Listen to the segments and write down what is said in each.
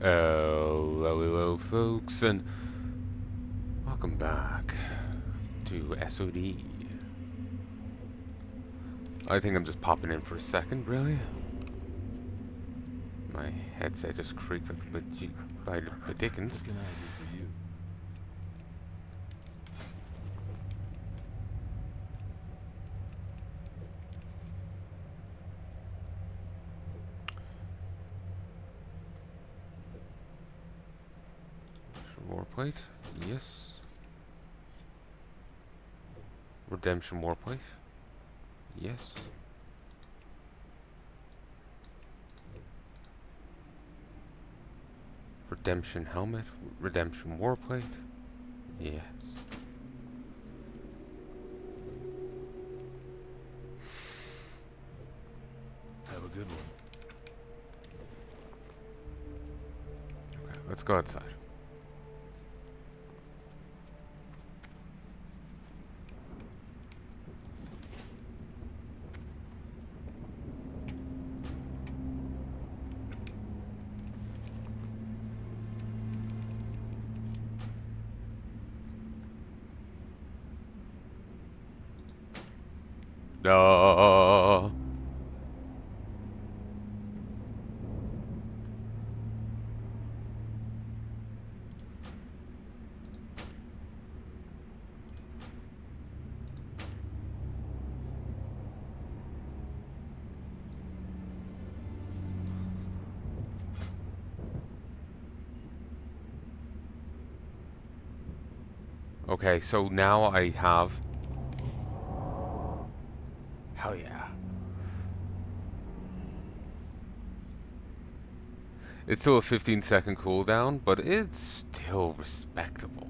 Hello, folks, and welcome back to SOD. I think I'm just popping in for a second, really. My headset just creaked like by the Dickens. What can I do for you? Warplate? Yes. Redemption warplate? Yes. Redemption helmet? Redemption warplate? Yes. Have a good one. Okay, let's go outside. No. Okay, so now I have... Hell yeah. It's still a 15-second cooldown, but it's still respectable.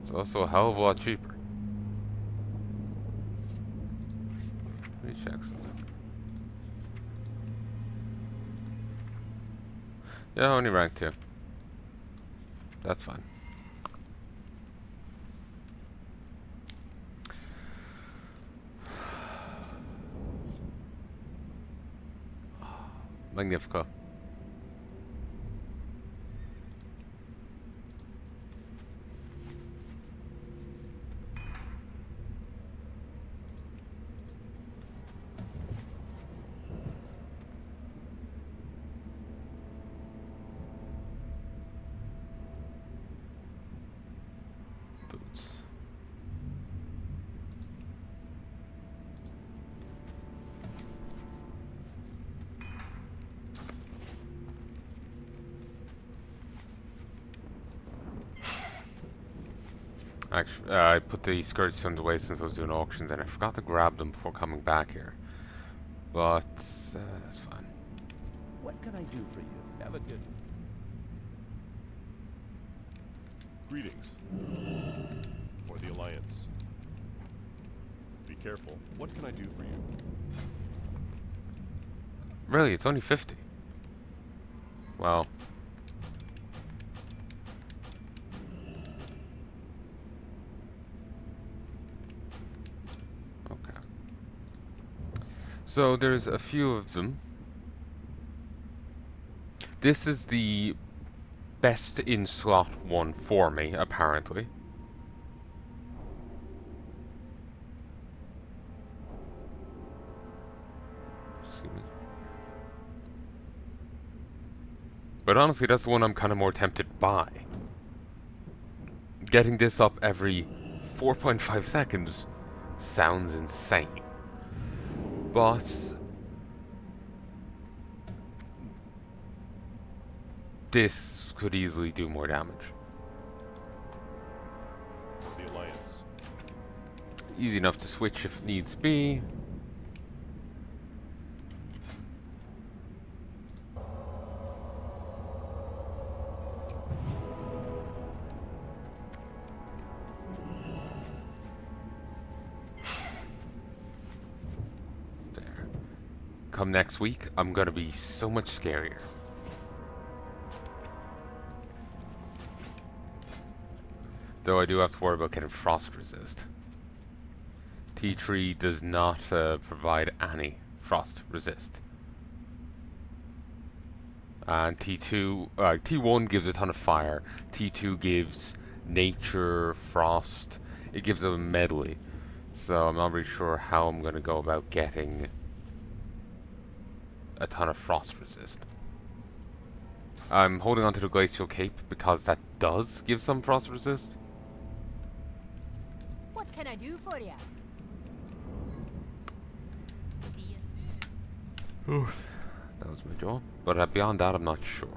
It's also a hell of a lot cheaper. Let me check something. Yeah, only rank 2. That's fine. Magnifico. Boots. Actually, I put the skirts away since I was doing auctions, and I forgot to grab them before coming back here. But that's fine. What can I do for you? Have a good one. Greetings. For the Alliance. Be careful. What can I do for you? Really, it's only 50. Well. Okay. So there's a few of them. This is the best in slot one for me, apparently. Excuse me. But honestly, that's the one I'm kind of more tempted by. Getting this up every 4.5 seconds sounds insane. But this could easily do more damage. The Alliance. Easy enough to switch if needs be. There. Come next week, I'm gonna be so much scarier. Though I do have to worry about getting frost resist. T3 does not provide any frost resist. And T1 gives a ton of fire. T2 gives nature, frost. It gives a medley. So I'm not really sure how I'm going to go about getting a ton of frost resist. I'm holding onto the glacial cape because that does give some frost resist. What can I do for you? See ya. Oof. That was my jaw. But beyond that, I'm not sure.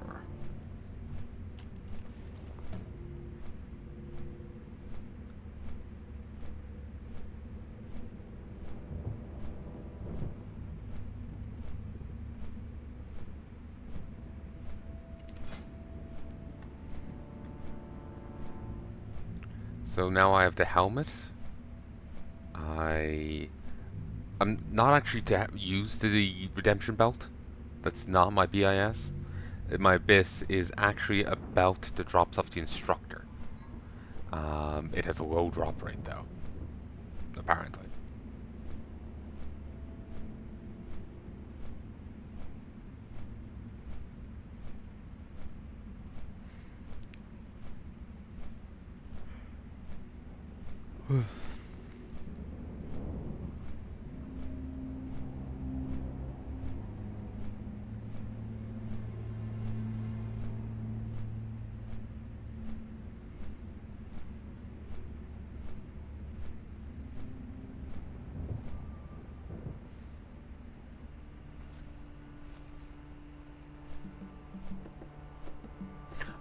So now I have the helmet. I'm not actually to use the redemption belt. That's not my BIS. My BIS is actually a belt that drops off the instructor. It has a low drop rate though, apparently.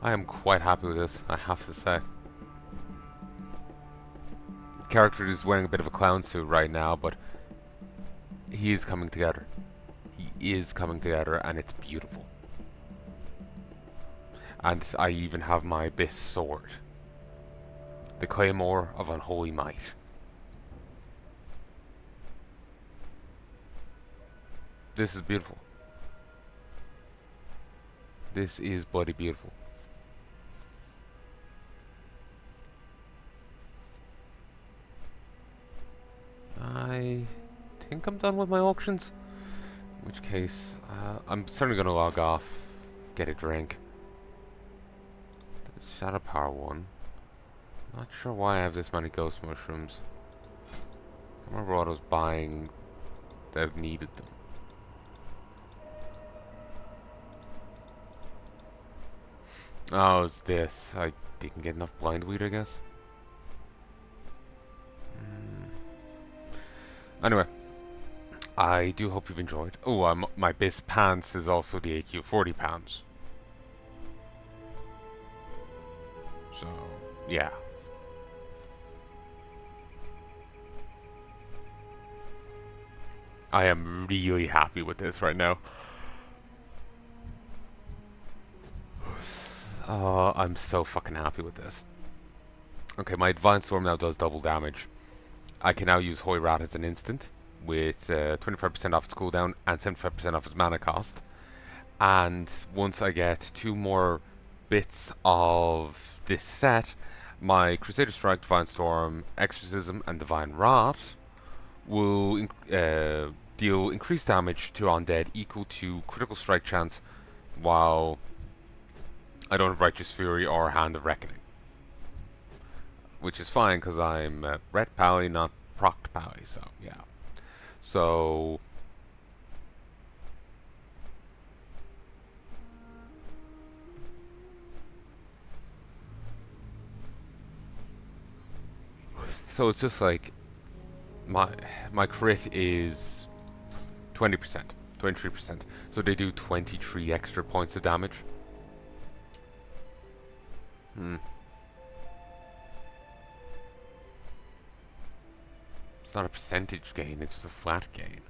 I am quite happy with this, I have to say. The character is wearing a bit of a clown suit right now, but he is coming together. He is coming together, and it's beautiful. And I even have my Abyss sword. The Claymore of Unholy Might. This is beautiful. This is bloody beautiful. I think I'm done with my auctions. In which case, I'm certainly going to log off, get a drink. There's Shadow Power 1. Not sure why I have this many ghost mushrooms. I remember what I was buying that needed them. Oh, it's this. I didn't get enough blind weed, I guess. Anyway, I do hope you've enjoyed. Oh, my base pants is also the AQ 40 pounds. So, yeah. I am really happy with this right now. Oh, I'm so fucking happy with this. Okay, my Advanced Storm now does double damage. I can now use Hoyrat as an instant with 25% off its cooldown and 75% off its mana cost. And once I get 2 more bits of this set, my Crusader Strike, Divine Storm, Exorcism, and Divine Wrath will deal increased damage to undead equal to critical strike chance, while I don't have Righteous Fury or Hand of Reckoning. Which is fine, because I'm Ret Pally, not Proct Pally, so yeah. So... So it's just like... My crit is 20%, 23%. So they do 23 extra points of damage. It's not a percentage gain, it's just a flat gain.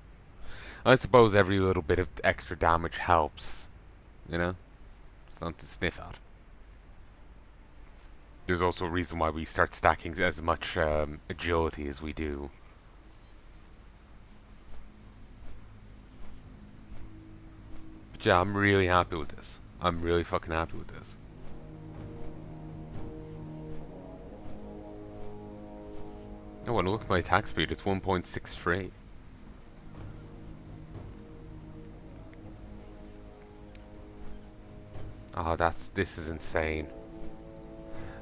I suppose every little bit of extra damage helps, you know? It's not to sniff at. There's also a reason why we start stacking as much agility as we do. But yeah, I'm really happy with this. I'm really fucking happy with this. Oh, and look at my attack speed, it's 1.63. Oh, this is insane.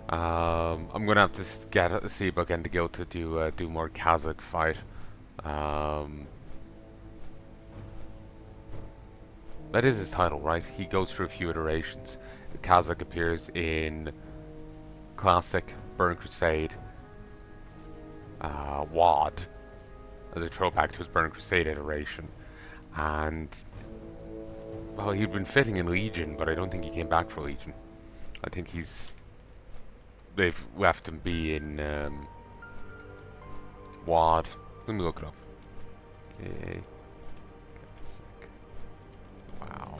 I'm gonna have to see if I can go to do more Kazakh fight. Um, that is his title, right? He goes through a few iterations. Kazakh appears in Classic, Burn Crusade, WoD as a throwback to his Burn Crusade iteration, and well, he'd been fitting in Legion, but I don't think he came back for Legion. I think they've left him be in WoD. Let me look it up. Okay. Wow.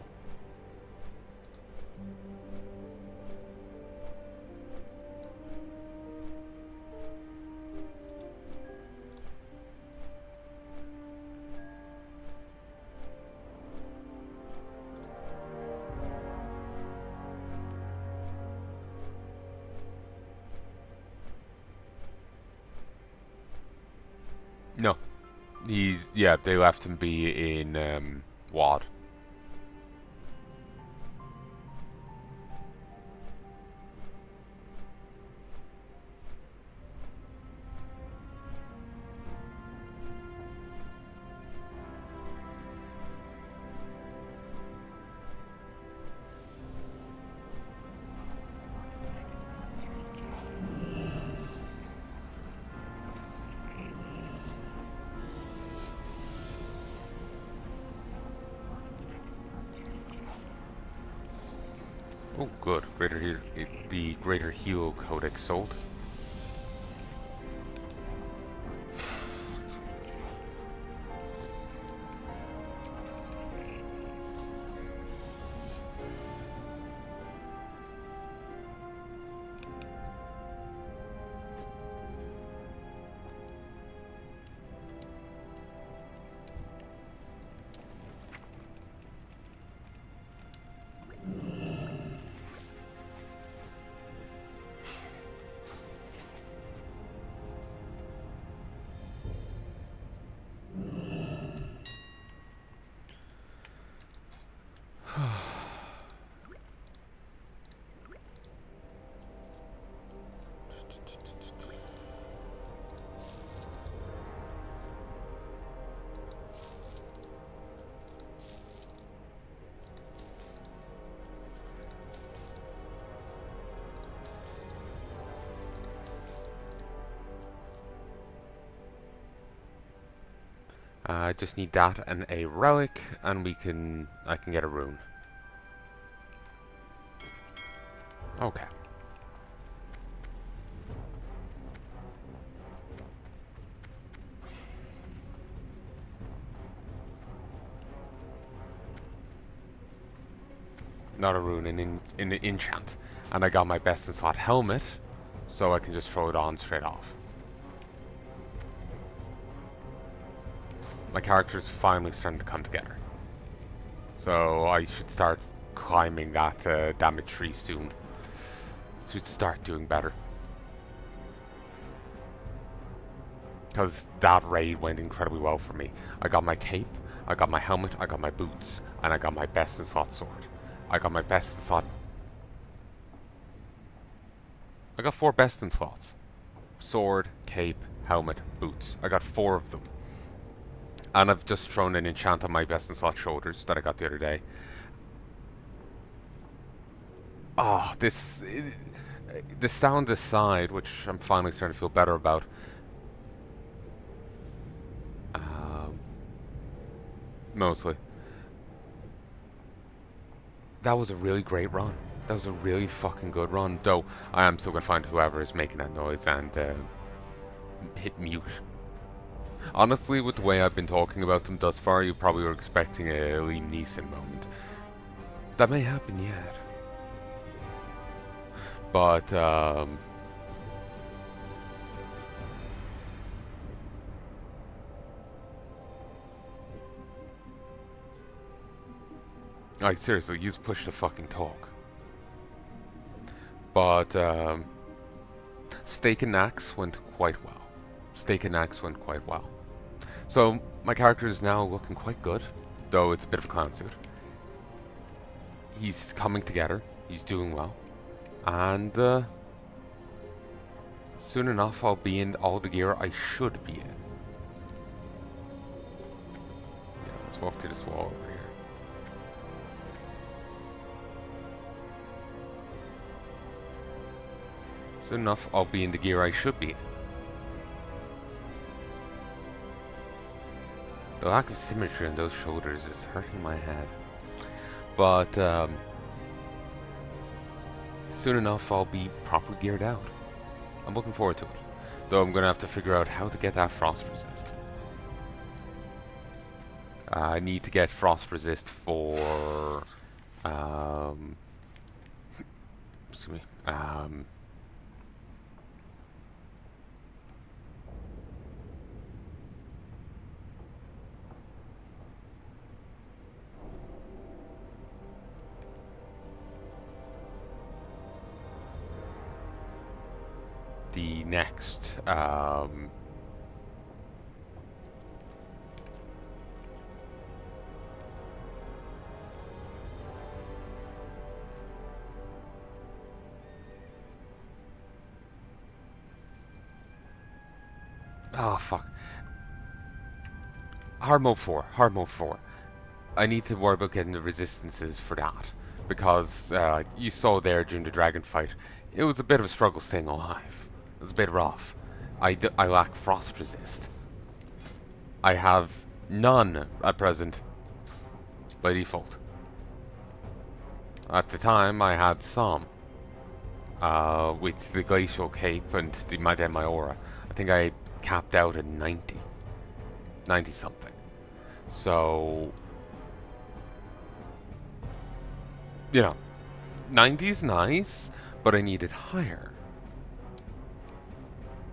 No. They left him be in WoD. Oh, good. The Greater Hero Codex sold. I just need that and a relic, and I can get a rune. Okay. Not a rune, in the enchant. And I got my best in slot helmet, so I can just throw it on straight off. My character is finally starting to come together. So I should start climbing that damage tree soon. Should start doing better. Because that raid went incredibly well for me. I got my cape, I got my helmet, I got my boots, and I got my best in slot sword. I got my best in slot. I got 4 best in slots. Sword, cape, helmet, boots. I got 4 of them. And I've just thrown an enchant on my best in slot shoulders that I got the other day. Oh, the sound aside, which I'm finally starting to feel better about. Mostly. That was a really great run. That was a really fucking good run. Though, I am still gonna find whoever is making that noise and hit mute. Honestly, with the way I've been talking about them thus far, you probably were expecting a Liam Neeson moment. That may happen yet. But, like, seriously, you just push the fucking talk. But, Steak and Axe went quite well. Steak and Axe went quite well. So, my character is now looking quite good, though it's a bit of a clown suit. He's coming together. He's doing well. And soon enough I'll be in all the gear I should be in. Yeah, let's walk to this wall over here. Soon enough I'll be in the gear I should be in. The lack of symmetry on those shoulders is hurting my head. But soon enough I'll be proper geared out. I'm looking forward to it. Though I'm going to have to figure out how to get that frost resist. I need to get frost resist for excuse me. The next oh fuck. Hard mode 4. Hard mode 4. I need to worry about getting the resistances for that. Because you saw there during the dragon fight, it was a bit of a struggle staying alive. It was a bit rough. I lack frost resist. I have none at present by default. At the time, I had some. With the glacial cape and my aura. I think I capped out at 90. 90 something. So, you know, 90's nice, but I need it higher.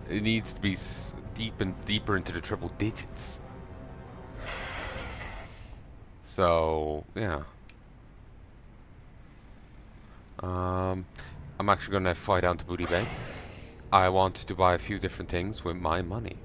It needs to be deeper into the triple digits. So, yeah. I'm actually going to fly down to Booty Bay. I want to buy a few different things with my money.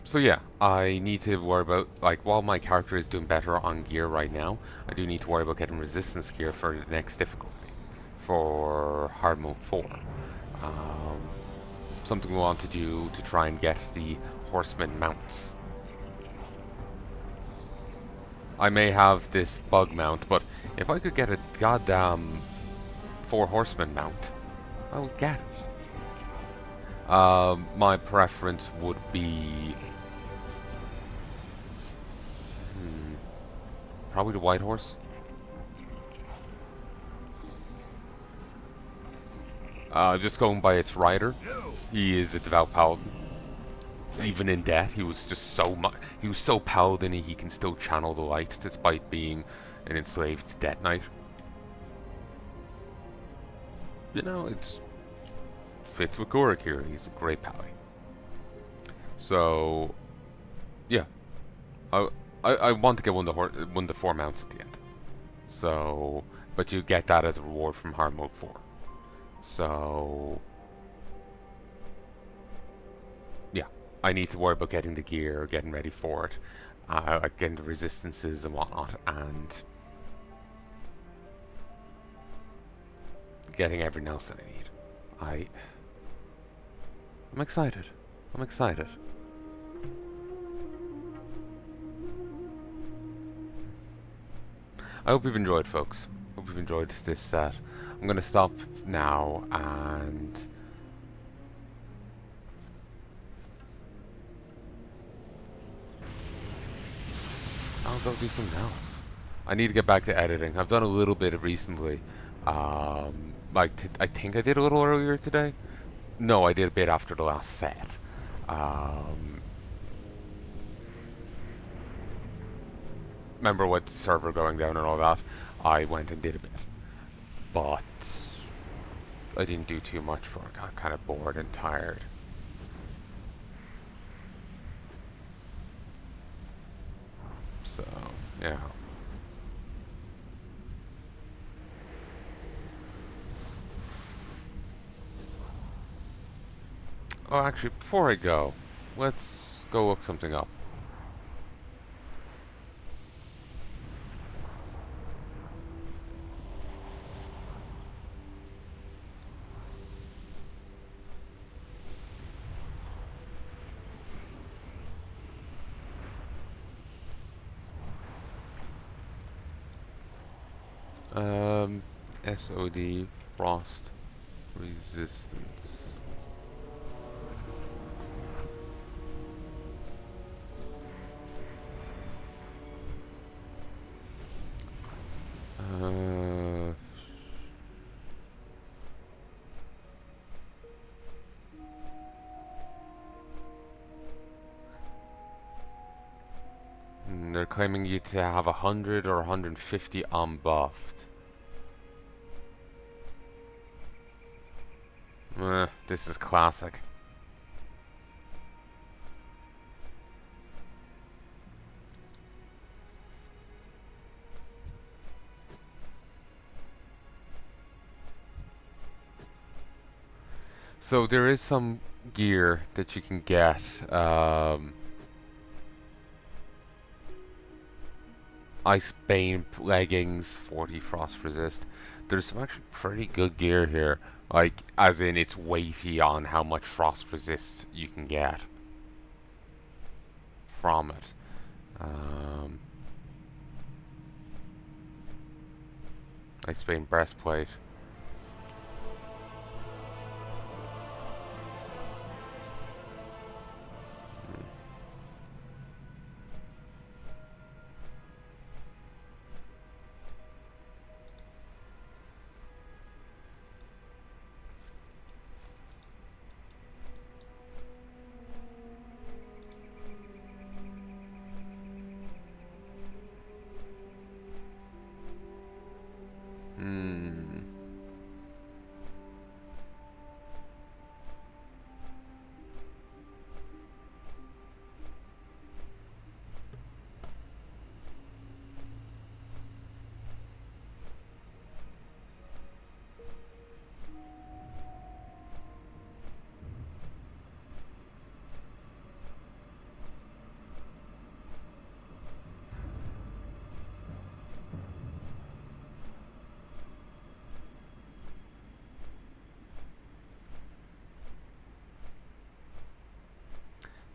So yeah, I need to worry about, like, while my character is doing better on gear right now, I do need to worry about getting resistance gear for the next difficulty, for hard mode 4. Something we want to do to try and get the horseman mounts. I may have this bug mount, but if I could get a goddamn 4 horseman mount, I would get it. My preference would be probably the white horse. Just going by its rider, he is a devout paladin. Even in death, he was just he was so paladin-y he can still channel the light despite being an enslaved death knight. You know, it fits with Gorik here. He's a great pally. So, yeah, I want to get one of the 4 mounts at the end. So, but you get that as a reward from hard mode 4. So, yeah, I need to worry about getting the gear, getting ready for it, getting the resistances and whatnot, and getting everything else that I need. I'm excited. I'm excited. I hope you've enjoyed, folks. Hope you've enjoyed this set. I'm going to stop now and I'll go do something else. I need to get back to editing. I've done a little bit recently. Like I think I did a little earlier today. No, I did a bit after the last set. Remember what the server going down and all that? I went and did a bit. But I didn't do too much for it. I got kind of bored and tired. So, yeah. Oh, actually, before I go, let's go look something up. SOD frost resistance. Uh, they're claiming you to have 100 or 150 unbuffed. This is classic. So there is some gear that you can get. Ice Bane leggings, 40 frost resist. There's some actually pretty good gear here. Like, as in it's weighty on how much frost resist you can get from it. Ice Bane breastplate.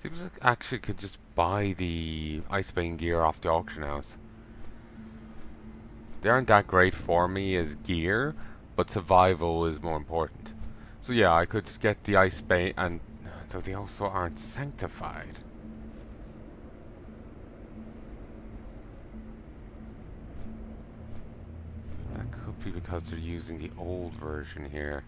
Seems like I actually could just buy the Icebane gear off the auction house. They aren't that great for me as gear, but survival is more important. So yeah, I could just get the Icebane, and though they also aren't sanctified. That could be because they're using the old version here.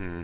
Hmm.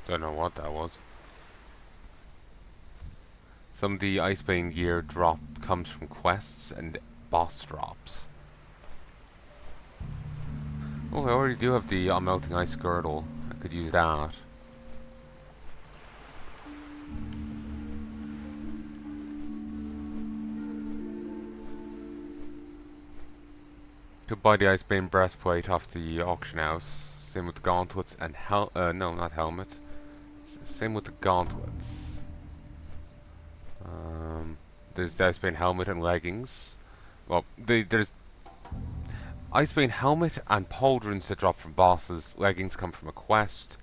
Don't know what that was. Some of the Icebane gear drop comes from quests and boss drops. Oh, I already do have the melting ice girdle. Could use that. Could buy the Icebane breastplate off the auction house. Same with the gauntlets and no, not helmet. Same with the gauntlets. There's the Icebane helmet and leggings. Well, there's Icebane helmet and pauldrons that drop from bosses. Leggings come from a quest.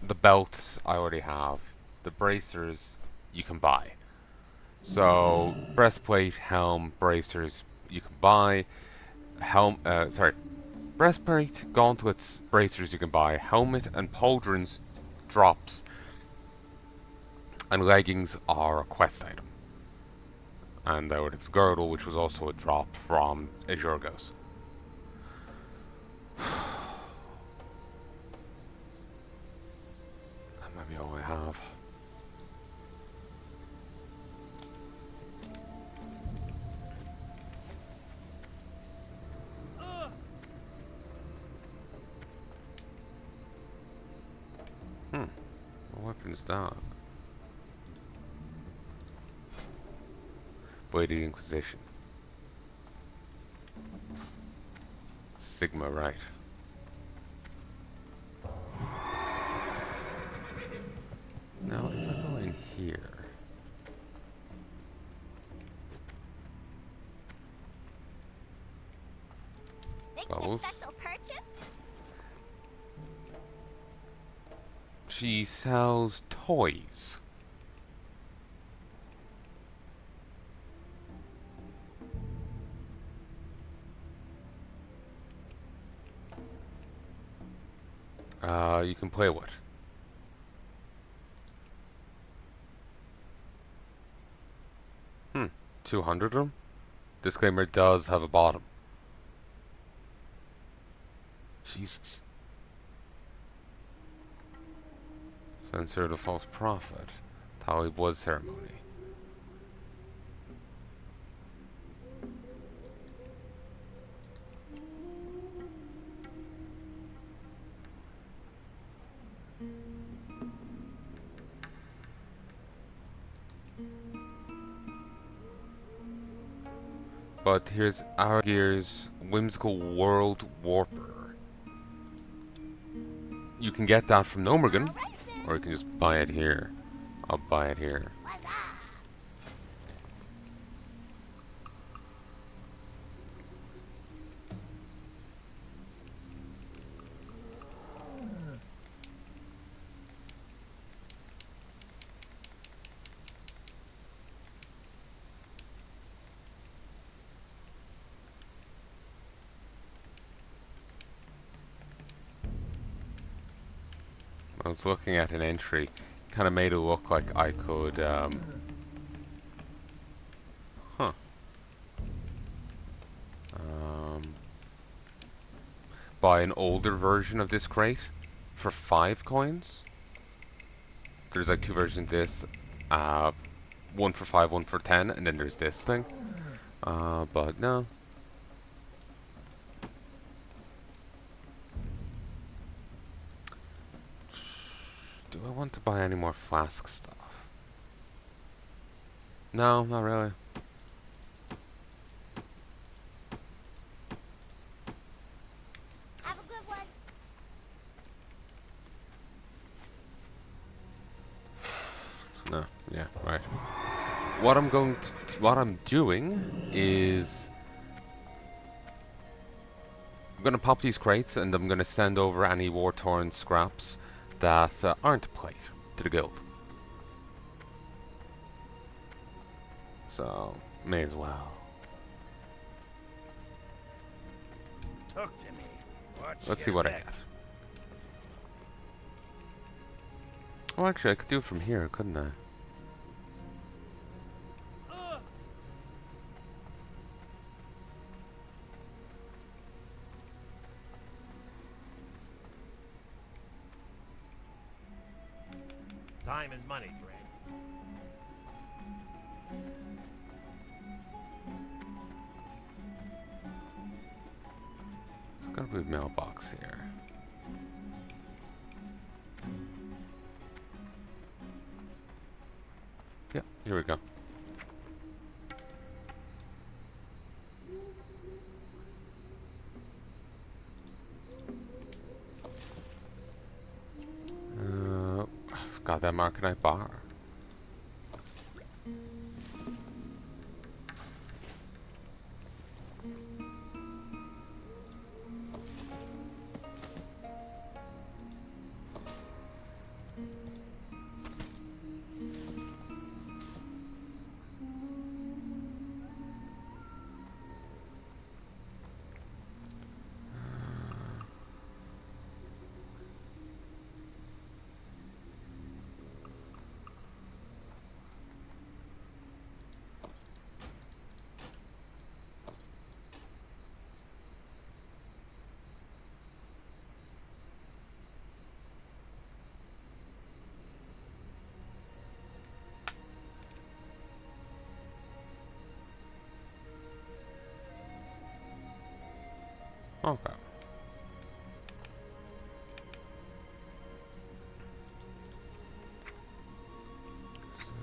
The belts I already have. The bracers you can buy. So breastplate, helm, bracers you can buy. Breastplate, gauntlets, bracers you can buy. Helmet and pauldrons drops. And leggings are a quest item. And there was girdle, which was also a drop from Azurgos. That might be all I have. What weapon is that? Bladed Inquisition. Sigma, right. Now, if I go in here... Bubbles. Special purchase? She sells toys. You can play what? 200 of them? Disclaimer, does have a bottom. Jesus. Censor the false prophet. Tali blood ceremony. But here's our Gear's whimsical world warper. You can get that from Nomergan, or you can just buy it here. I'll buy it here. I was looking at an entry, kind of made it look like I could, buy an older version of this crate for 5 coins. There's like 2 versions of this, one for 5, one for 10, and then there's this thing. But no. Do I want to buy any more flask stuff? No, not really. Have a good one. No, yeah, right. What I'm doing is I'm gonna pop these crates and I'm gonna send over any war-torn scraps that aren't plate to the guild. So, may as well. Talk to me. Let's see what I get. Oh, actually, I could do it from here, couldn't I? Time is money, Drake. There's gotta be a mailbox here. Yeah, here we go. Goddamn Arcanite bar. Okay.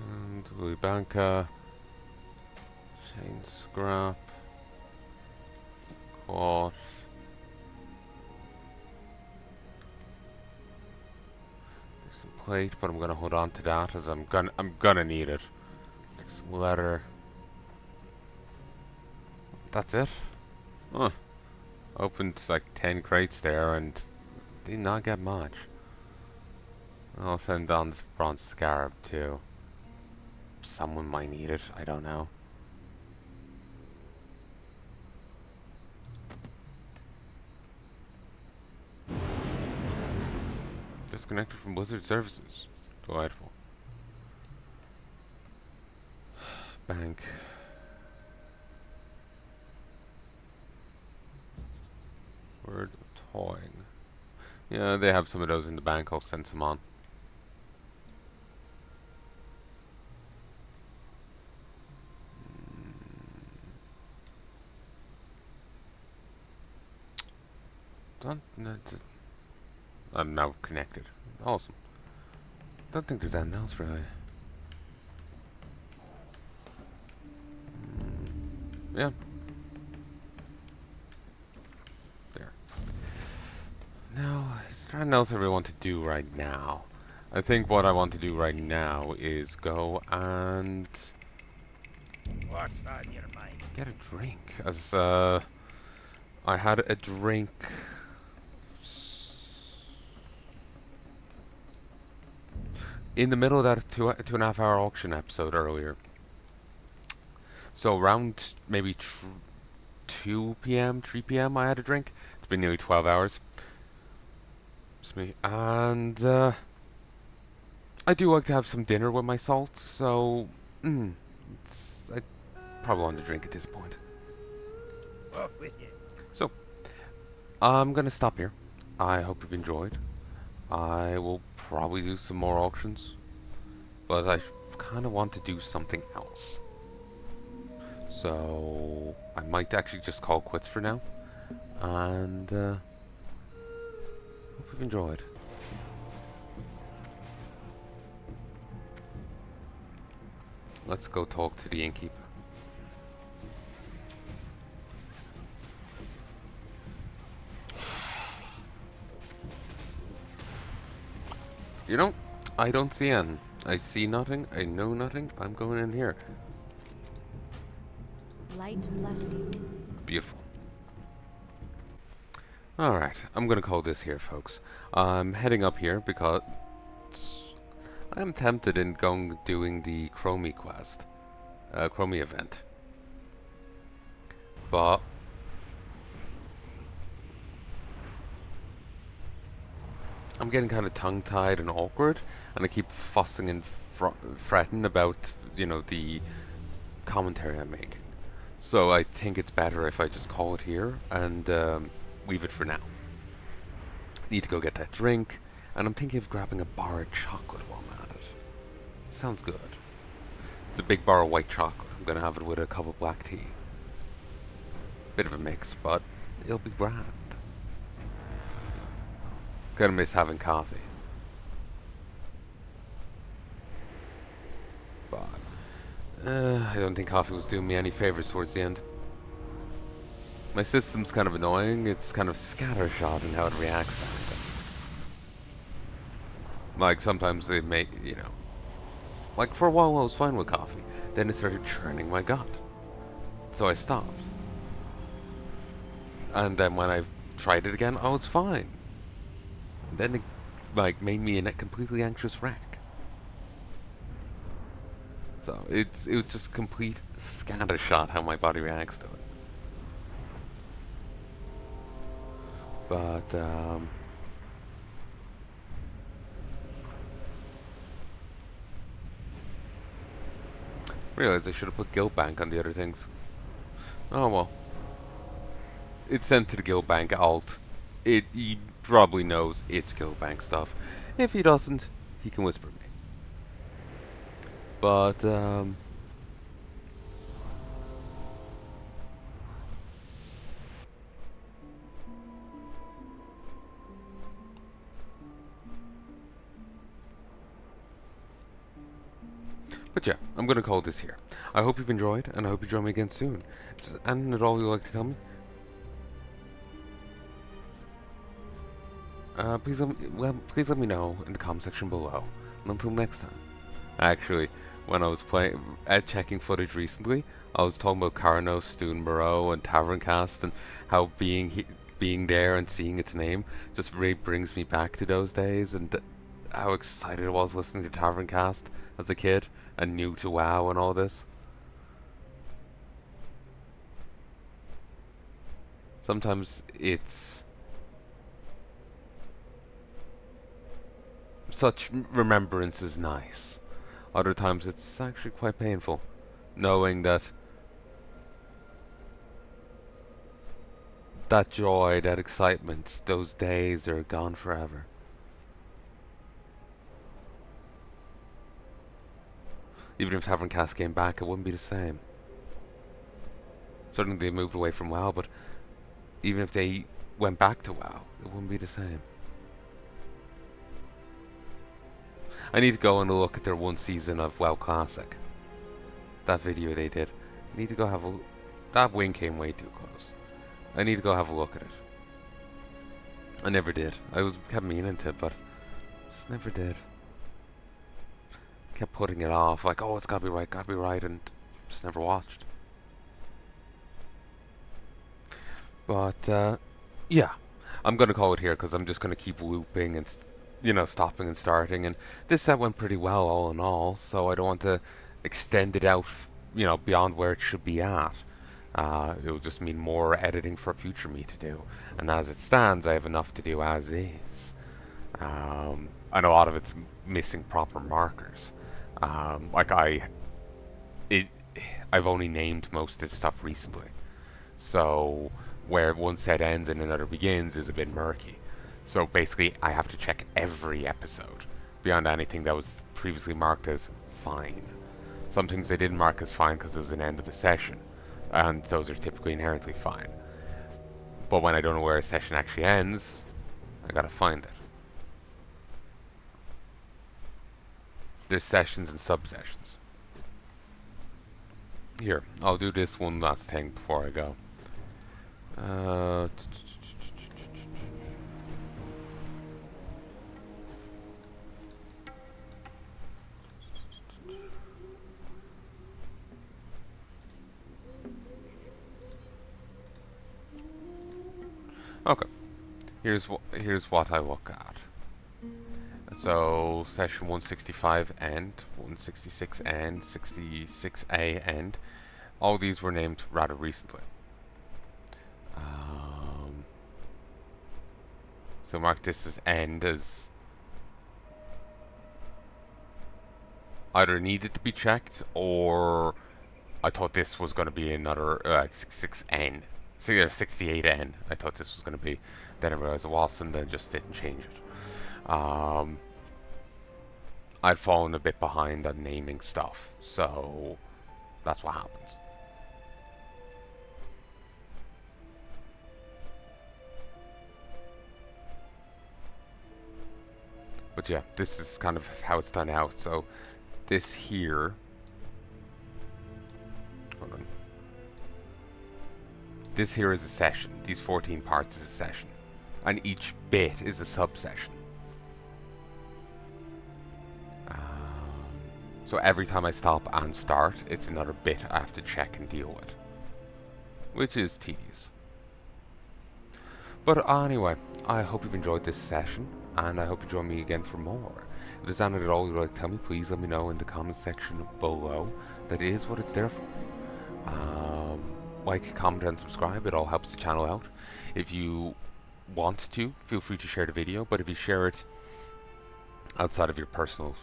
And Louis Banca. Chain scrap. Quartz. Some plate, but I'm gonna hold on to that as I'm gonna need it. Some leather. That's it. Huh. Opened like 10 crates there and did not get much. I'll send on this bronze scarab too. Someone might need it, I don't know. Disconnected from Blizzard services. Delightful. Bank. Word of toying. Yeah, they have some of those in the bank. I'll send some on. I'm now connected. Awesome. Don't think there's anything else really. Yeah. There. Now, is there anything else I really want to do right now? I think what I want to do right now is go and What's on your mind? get a drink. As I had a drink in the middle of that 2.5 hour auction episode earlier. So around maybe 2 p.m., 3 p.m. I had a drink. It's been nearly 12 hours. It's me. And I do like to have some dinner with my salt, so I probably want to drink at this point. Off with you. So, I'm going to stop here. I hope you've enjoyed. I will probably do some more auctions, but I kind of want to do something else. So I might actually just call quits for now, and hope you've enjoyed. Let's go talk to the innkeeper. You know, I don't see anything. I see nothing. I know nothing. I'm going in here. Light bless you. Beautiful. Alright, I'm gonna call this here, folks. I'm heading up here because I'm tempted in doing the Chromie quest. Chromie event. But I'm getting kind of tongue-tied and awkward, and I keep fussing and fretting about, you know, the commentary I'm making. So I think it's better if I just call it here and leave it for now. Need to go get that drink, and I'm thinking of grabbing a bar of chocolate while I'm at it. Sounds good. It's a big bar of white chocolate. I'm gonna have it with a cup of black tea. Bit of a mix, but it'll be grand. Gonna miss having coffee. But I don't think coffee was doing me any favors towards the end. My system's kind of annoying. It's kind of scattershot in how it reacts to everything. Like, sometimes they make, you know... Like, for a while I was fine with coffee. Then it started churning my gut. So I stopped. And then when I tried it again, I was fine. And then it, like, made me a completely anxious wreck. So, it was just complete scattershot how my body reacts to it. But, realized I should have put Guild Bank on the other things. Oh well. It's sent to the Guild Bank alt. He probably knows it's Guild Bank stuff. If he doesn't, he can whisper me. But, But yeah, I'm going to call this here. I hope you've enjoyed, and I hope you join me again soon. If there's anything at all you'd like to tell me, please let me know in the comment section below. And until next time. Actually, when I was checking footage recently, I was talking about Carnos, Stone Moreau, and Taverncast, and how being there and seeing its name just really brings me back to those days, and how excited I was listening to Taverncast as a kid, and new to WoW and all this. Sometimes it's such remembrance is nice. Other times it's actually quite painful, knowing that that joy, that excitement, those days are gone forever. Even if Taverncast came back, it wouldn't be the same. Certainly they moved away from WoW, but even if they went back to WoW, it wouldn't be the same. I need to go and look at their one season of WoW Classic. That video they did. I need to go have a... That wing came way too close. I need to go have a look at it. I never did. Kept meaning to, but just never did. Kept putting it off, like, oh, it's gotta be right, and just never watched. But, yeah. I'm gonna call it here, because I'm just gonna keep looping and, stopping and starting, and this set went pretty well, all in all, so I don't want to extend it out, beyond where it should be at. It will just mean more editing for future me to do, and as it stands, I have enough to do as is. I know a lot of it's missing proper markers. I've only named most of the stuff recently, so where one set ends and another begins is a bit murky. So basically, I have to check every episode beyond anything that was previously marked as fine. Some things they didn't mark as fine because it was an end of a session, and those are typically inherently fine. But when I don't know where a session actually ends, I gotta find it. There's sessions and subsessions. Here, I'll do this one last thing before I go. Okay. Here's what I look at. So session 165 end, 166 end, 66A end. All these were named rather recently. So mark this as end as either needed to be checked or I thought this was going to be another 66N. 68N. I thought this was going to be. Then I realized it wasn't, then just didn't change it. I'd fallen a bit behind on naming stuff, so that's what happens. But yeah, this is kind of how it's done out. So this here This here is a session. These 14 parts is a session. And each bit is a sub-session. So every time I stop and start, it's another bit I have to check and deal with. Which is tedious. But anyway, I hope you've enjoyed this session, and I hope you join me again for more. If there's anything at all you'd like to tell me, please let me know in the comment section below. That is what it's there for. Like, comment, and subscribe. It all helps the channel out. If you want to, feel free to share the video, but if you share it outside of your personal,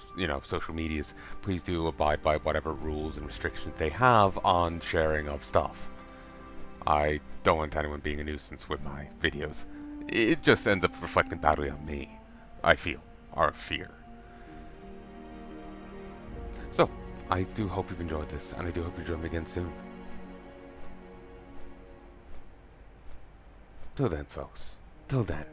social medias, please do abide by whatever rules and restrictions they have on sharing of stuff. I don't want anyone being a nuisance with my videos. It just ends up reflecting badly on me, I feel, or fear. So, I do hope you've enjoyed this, and I do hope you join me again soon. Till then, folks. Till then.